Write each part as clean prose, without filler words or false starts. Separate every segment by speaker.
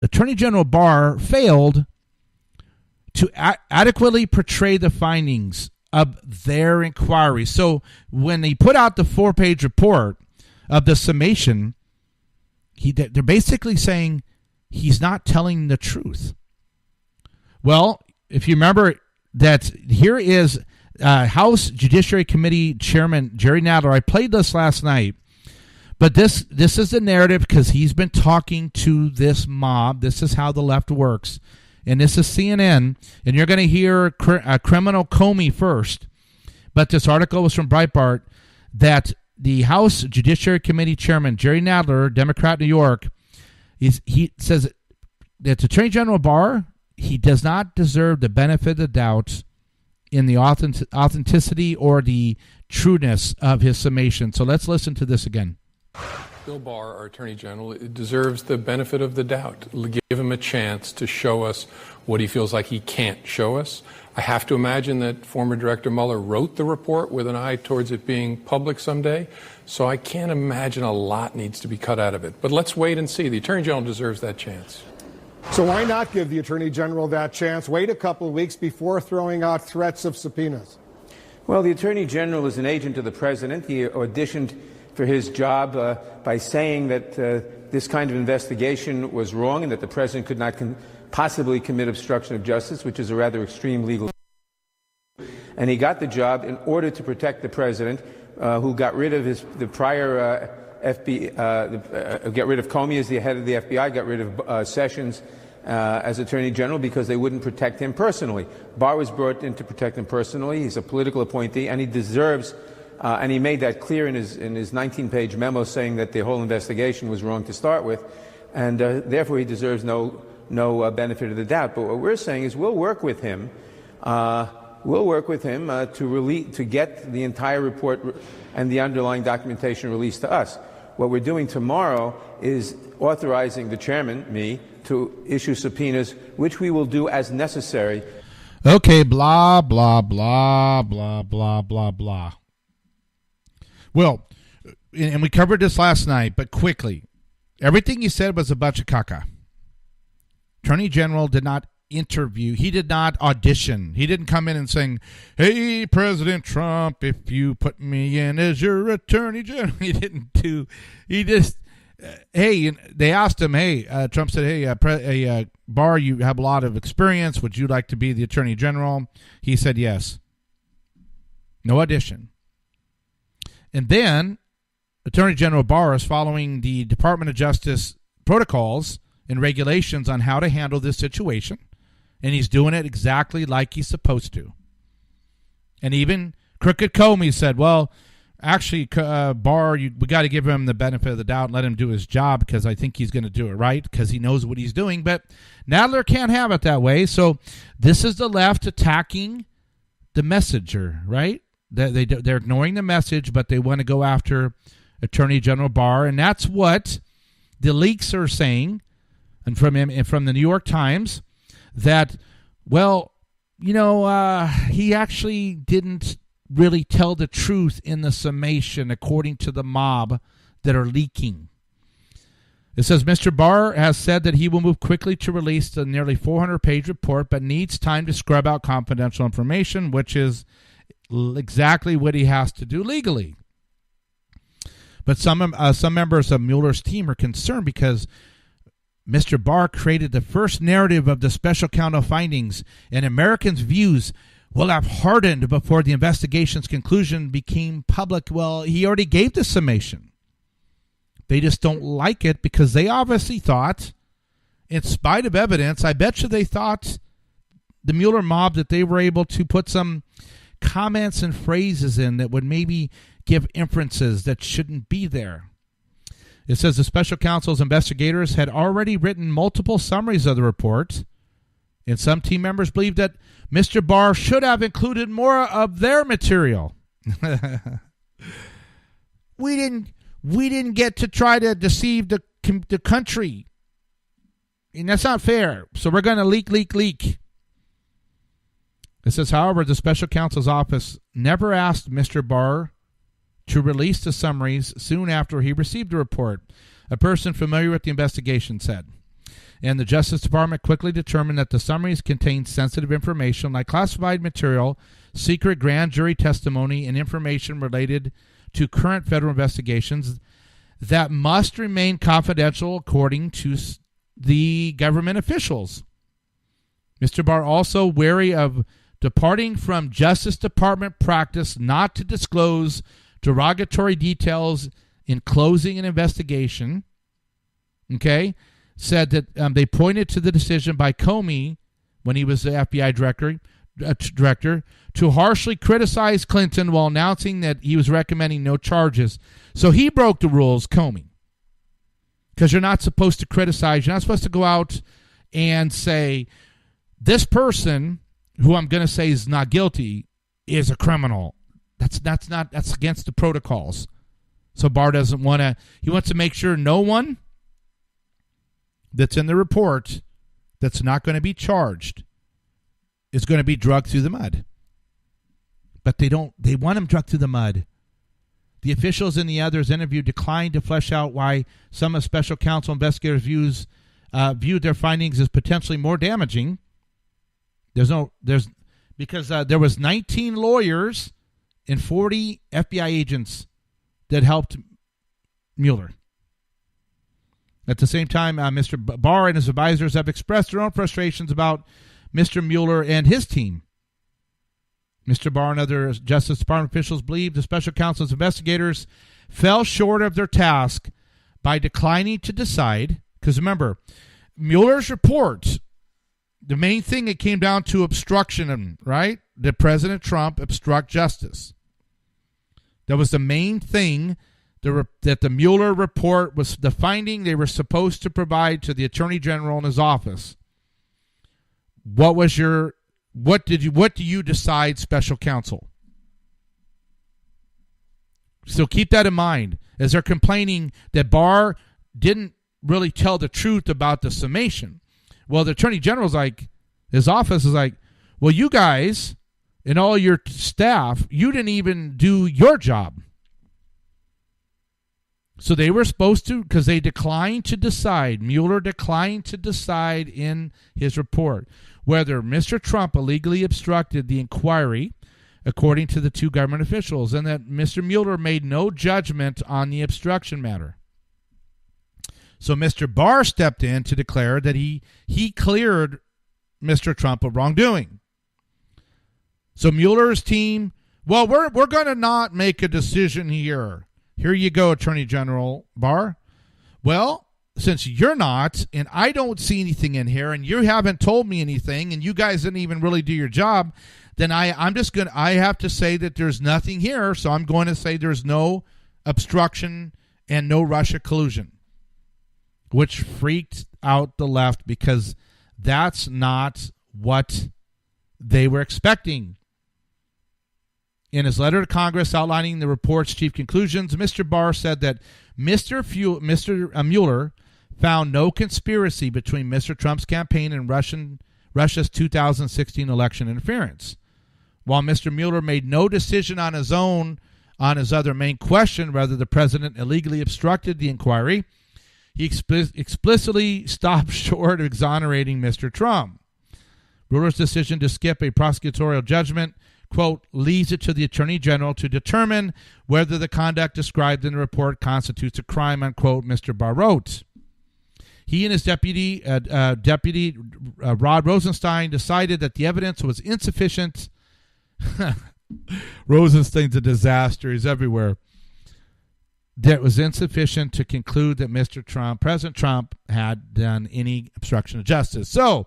Speaker 1: Attorney General Barr failed to adequately portray the findings of their inquiry. So when he put out the 4-page report of the summation, they're basically saying he's not telling the truth. Well, if you remember that here is House Judiciary Committee Chairman Jerry Nadler. I played this last night, but this is the narrative because he's been talking to this mob. This is how the left works. And this is CNN, and you're going to hear Criminal Comey first. But this article was from Breitbart that the House Judiciary Committee Chairman Jerry Nadler, Democrat, New York, he says that Attorney General Barr, he does not deserve the benefit of the doubt in the authenticity or the trueness of his summation. So let's listen to this again.
Speaker 2: Bill Barr, our Attorney General, deserves the benefit of the doubt. Give him a chance to show us what he feels like he can't show us. I have to imagine that former Director Mueller wrote the report with an eye towards it being public someday, so I can't imagine a lot needs to be cut out of it. But let's wait and see. The Attorney General deserves that chance.
Speaker 3: So why not give the Attorney General that chance? Wait a couple of weeks before throwing out threats of subpoenas.
Speaker 4: Well, the Attorney General is an agent of the President. He auditioned for his job by saying that this kind of investigation was wrong and that the President could not possibly commit obstruction of justice, which is a rather extreme legal. And he got the job in order to protect the President, who got rid of the prior get rid of Comey as the head of the FBI, got rid of Sessions as Attorney General because they wouldn't protect him personally. Barr was brought in to protect him personally. He's a political appointee, and he deserves, and he made that clear in his 19-page memo saying that the whole investigation was wrong to start with, and therefore he deserves no benefit of the doubt. But what we're saying is we'll work with him. We'll work with him to get the entire report and the underlying documentation released to us. What we're doing tomorrow is authorizing the chairman, me, to issue subpoenas, which we will do as necessary.
Speaker 1: Okay, blah, blah, blah, blah, blah, blah, blah. Well, and we covered this last night, but quickly. Everything you said was a bunch of caca. Attorney General did not interview. He did not audition. He didn't come in and sing, "Hey, President Trump, if you put me in as your Attorney General." He didn't do. He just, hey, they asked him, hey, Trump said, hey, Barr, you have a lot of experience. Would you like to be the Attorney General? He said yes. No audition. And then Attorney General Barr is following the Department of Justice protocols and regulations on how to handle this situation. And he's doing it exactly like he's supposed to. And even Crooked Comey said, well, actually, Barr, we got to give him the benefit of the doubt and let him do his job because I think he's going to do it right because he knows what he's doing. But Nadler can't have it that way. So this is the left attacking the messenger, right? They're ignoring the message, but they want to go after Attorney General Barr. And that's what the leaks are saying, and from him and from the New York Times, that, well, he actually didn't really tell the truth in the summation, according to the mob that are leaking. It says Mr. Barr has said that he will move quickly to release the nearly 400-page report, but needs time to scrub out confidential information, which is exactly what he has to do legally. But some members of Mueller's team are concerned because Mr. Barr created the first narrative of the special counsel findings, and Americans' views will have hardened before the investigation's conclusion became public. Well, he already gave the summation. They just don't like it because they obviously thought, in spite of evidence, I bet you they thought, the Mueller mob, that they were able to put some comments and phrases in that would maybe give inferences that shouldn't be there. It says the special counsel's investigators had already written multiple summaries of the report, and some team members believe that Mr. Barr should have included more of their material. We didn't get to try to deceive the country, and that's not fair. So we're going to leak. It says, however, the special counsel's office never asked Mr. Barr to release the summaries soon after he received the report, a person familiar with the investigation said. And the Justice Department quickly determined that the summaries contained sensitive information like classified material, secret grand jury testimony, and information related to current federal investigations that must remain confidential according to the government officials. Mr. Barr also wary of departing from Justice Department practice not to disclose derogatory details in closing an investigation. Okay, said that they pointed to the decision by Comey when he was the FBI director to harshly criticize Clinton while announcing that he was recommending no charges. So he broke the rules, Comey, because you're not supposed to criticize. You're not supposed to go out and say, this person who I'm going to say is not guilty is a criminal. That's against the protocols. So Barr doesn't want to, he wants to make sure no one that's in the report that's not going to be charged is going to be dragged through the mud. But they want him dragged through the mud. The officials in the others interview declined to flesh out why some of special counsel investigators viewed their findings as potentially more damaging. Because there was 19 lawyers and 40 FBI agents that helped Mueller. At the same time, Mr. Barr and his advisors have expressed their own frustrations about Mr. Mueller and his team. Mr. Barr and other Justice Department officials believe the special counsel's investigators fell short of their task by declining to decide. Because remember, Mueller's report, the main thing, it came down to obstruction, right? Did President Trump obstruct justice? That was the main thing that the Mueller report was, the finding they were supposed to provide to the Attorney General in his office. What do you decide, special counsel? So keep that in mind as they're complaining that Barr didn't really tell the truth about the summation. Well, the Attorney General's like, his office is like, well, you guys and all your staff, you didn't even do your job. So they were supposed to, because they declined to decide, Mueller declined to decide in his report whether Mr. Trump illegally obstructed the inquiry, according to the two government officials, and that Mr. Mueller made no judgment on the obstruction matter. So Mr. Barr stepped in to declare that he cleared Mr. Trump of wrongdoing. So Mueller's team, well, we're going to not make a decision here. Here you go, Attorney General Barr. Well, since you're not, and I don't see anything in here, and you haven't told me anything, and you guys didn't even really do your job, then I have to say that there's nothing here, so I'm going to say there's no obstruction and no Russia collusion, which freaked out the left because that's not what they were expecting. In his letter to Congress outlining the report's chief conclusions, Mr. Barr said that Mr. Mueller found no conspiracy between Mr. Trump's campaign and Russia's 2016 election interference. While Mr. Mueller made no decision on his own on his other main question, whether the president illegally obstructed the inquiry, he explicitly stopped short of exonerating Mr. Trump. Mueller's decision to skip a prosecutorial judgment, quote, leaves it to the Attorney General to determine whether the conduct described in the report constitutes a crime, unquote, Mr. Barr wrote. He and his deputy Rod Rosenstein decided that the evidence was insufficient. Rosenstein's a disaster. He's everywhere. That was insufficient to conclude that President Trump had done any obstruction of justice. So,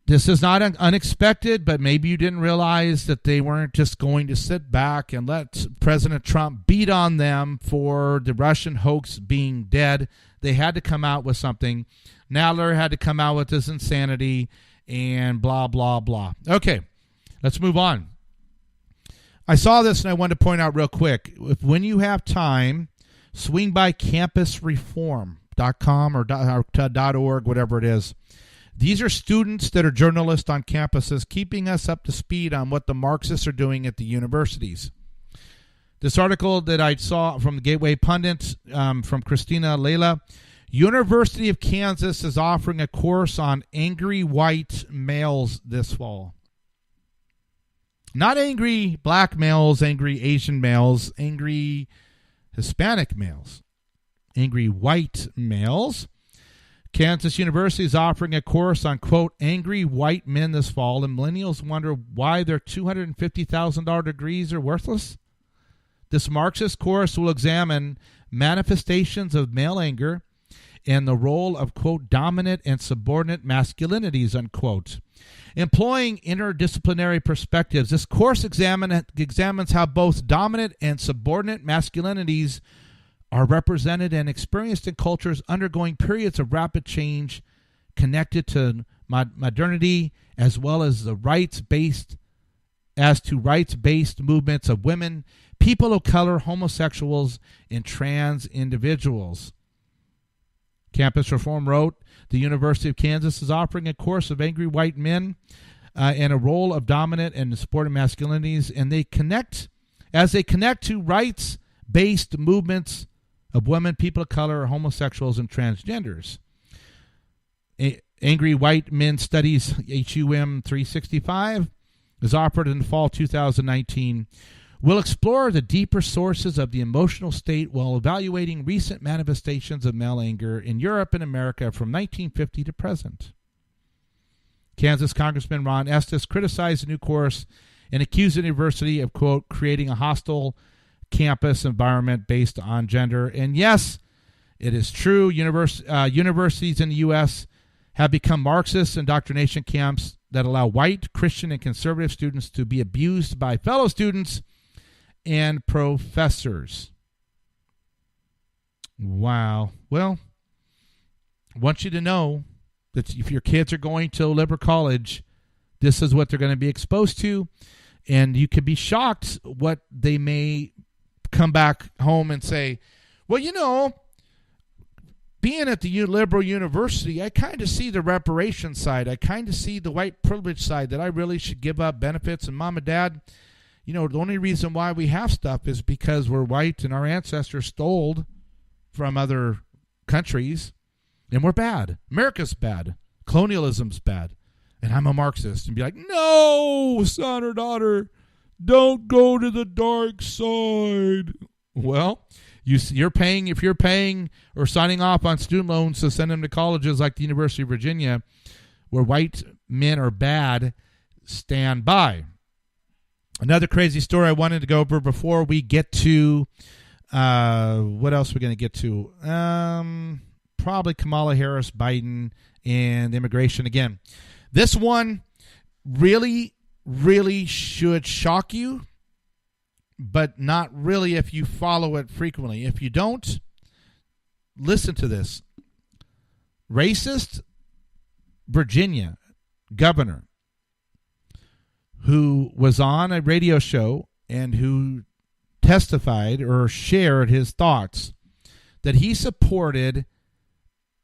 Speaker 1: this is not unexpected, but maybe you didn't realize that they weren't just going to sit back and let President Trump beat on them for the Russian hoax being dead. They had to come out with something. Nadler had to come out with his insanity and blah, blah, blah. Okay, let's move on. I saw this and I wanted to point out real quick. When you have time, swing by campusreform.com or .org, whatever it is. These are students that are journalists on campuses keeping us up to speed on what the Marxists are doing at the universities. This article that I saw from the Gateway Pundit from Christina Leila, University of Kansas is offering a course on angry white males this fall. Not angry black males, angry Asian males, angry Hispanic males. Angry white males. Kansas University is offering a course on, quote, angry white men this fall, and millennials wonder why their $250,000 degrees are worthless. This Marxist course will examine manifestations of male anger and the role of, quote, dominant and subordinate masculinities, unquote. Employing interdisciplinary perspectives, this course examines how both dominant and subordinate masculinities are represented and experienced in cultures undergoing periods of rapid change connected to modernity, as well as rights-based movements of women, people of color, homosexuals, and trans individuals. Campus Reform wrote, the University of Kansas is offering a course of angry white men and a role of dominant and subordinate masculinities, and they connect to rights-based movements of women, people of color, homosexuals, and transgenders. Angry White Men Studies HUM 365 is offered in the fall 2019. We'll explore the deeper sources of the emotional state while evaluating recent manifestations of male anger in Europe and America from 1950 to present. Kansas Congressman Ron Estes criticized the new course and accused the university of, quote, creating a hostile campus environment based on gender. And yes, it is true. Universities in the U.S. have become Marxist indoctrination camps that allow white, Christian, and conservative students to be abused by fellow students and professors. Wow. Well, I want you to know that if your kids are going to a liberal college, this is what they're going to be exposed to. And you could be shocked what they may come back home and say, well, you know, being at the liberal university, I kind of see the reparation side. I kind of see the white privilege side, that I really should give up benefits. And mom and dad, you know, the only reason why we have stuff is because we're white and our ancestors stole from other countries, and we're bad. America's bad. Colonialism's bad. And I'm a Marxist. And be like, no, son or daughter, don't go to the dark side. Well, if you're paying or signing off on student loans to send them to colleges like the University of Virginia, where white men are bad, stand by. Another crazy story I wanted to go over before we get to what else we're going to get to. Probably Kamala Harris, Biden, and immigration again. This one really should shock you, but not really if you follow it frequently. If you don't, listen to this. Racist Virginia governor who was on a radio show and who testified or shared his thoughts that he supported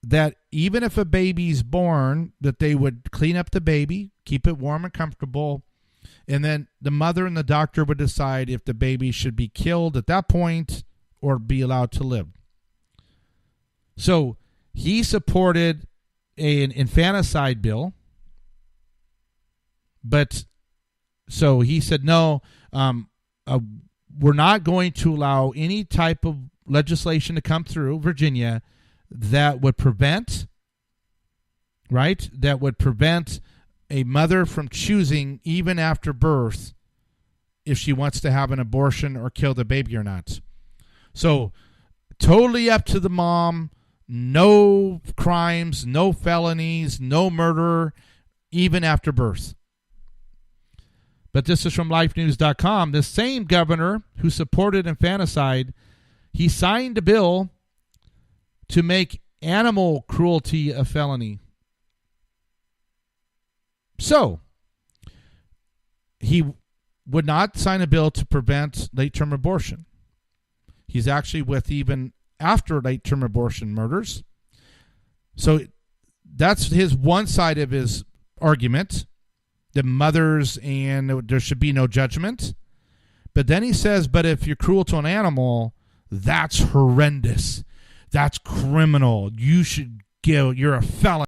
Speaker 1: that even if a baby's born, that they would clean up the baby, keep it warm and comfortable, and then the mother and the doctor would decide if the baby should be killed at that point or be allowed to live. So he supported an infanticide bill, but so he said, no, we're not going to allow any type of legislation to come through Virginia that would prevent a mother from choosing, even after birth, if she wants to have an abortion or kill the baby or not. So totally up to the mom, no crimes, no felonies, no murder, even after birth. But this is from lifenews.com. The same governor who supported infanticide, he signed a bill to make animal cruelty a felony. So, he would not sign a bill to prevent late-term abortion. He's actually with even after late-term abortion murders. So, that's his one side of his argument, the mothers and there should be no judgment. But then he says, but if you're cruel to an animal, that's horrendous. That's criminal. You should go. You're a felon.